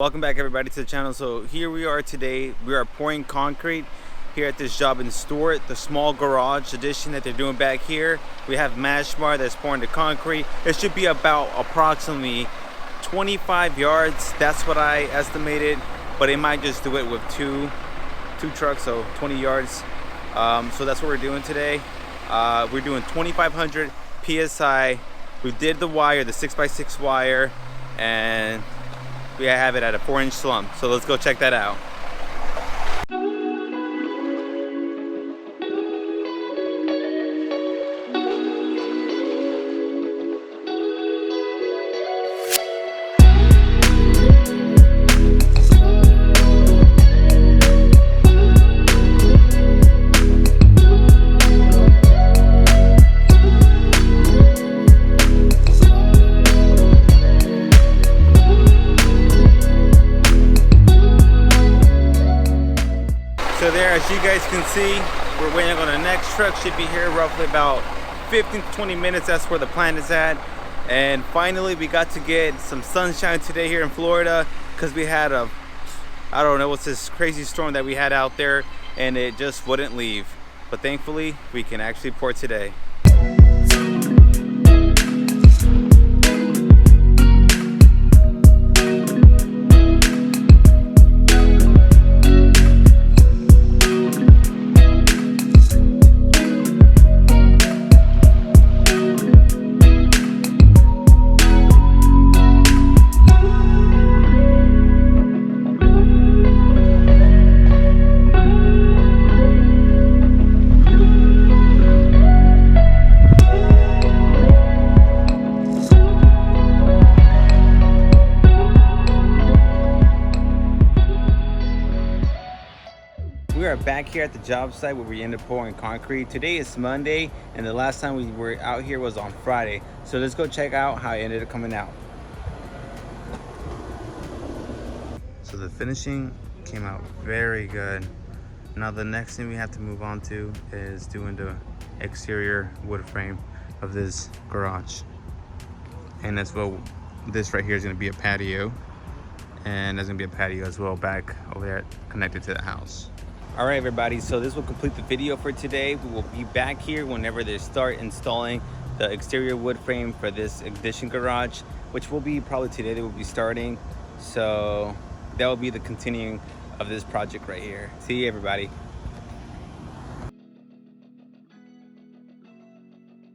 Welcome back everybody to the channel. So here we are today. We are pouring concrete here at this job in Stuart, the small garage addition that they're doing back here. We have Mashmar that's pouring the concrete. It should be about approximately 25 yards. That's what I estimated, but they might just do it with two trucks, so 20 yards. So that's what we're doing today. We're doing 2,500 PSI. We did the wire, the 6x6 wire, and we have it at a 4-inch slump. So let's go check that out. So there, as you guys can see, we're waiting on the next truck. Should be here roughly about 15 to 20 minutes. That's where the plant is at. And finally, we got to get some sunshine today here in Florida because we had I don't know what's this crazy storm that we had out there, and it just wouldn't leave. But thankfully, we can actually pour today. We are back here at the job site where we ended up pouring concrete. Today is Monday, and the last time we were out here was on Friday. So let's go check out how it ended up coming out. So the finishing came out very good. Now the next thing we have to move on to is doing the exterior wood frame of this garage. And as well, this right here is gonna be a patio. And there's gonna be a patio as well back over there connected to the house. All right, everybody, so this will complete the video for today. We will be back here whenever they start installing the exterior wood frame for this addition garage, which will be probably today they will be starting. So that will be the continuing of this project right here. See you, everybody.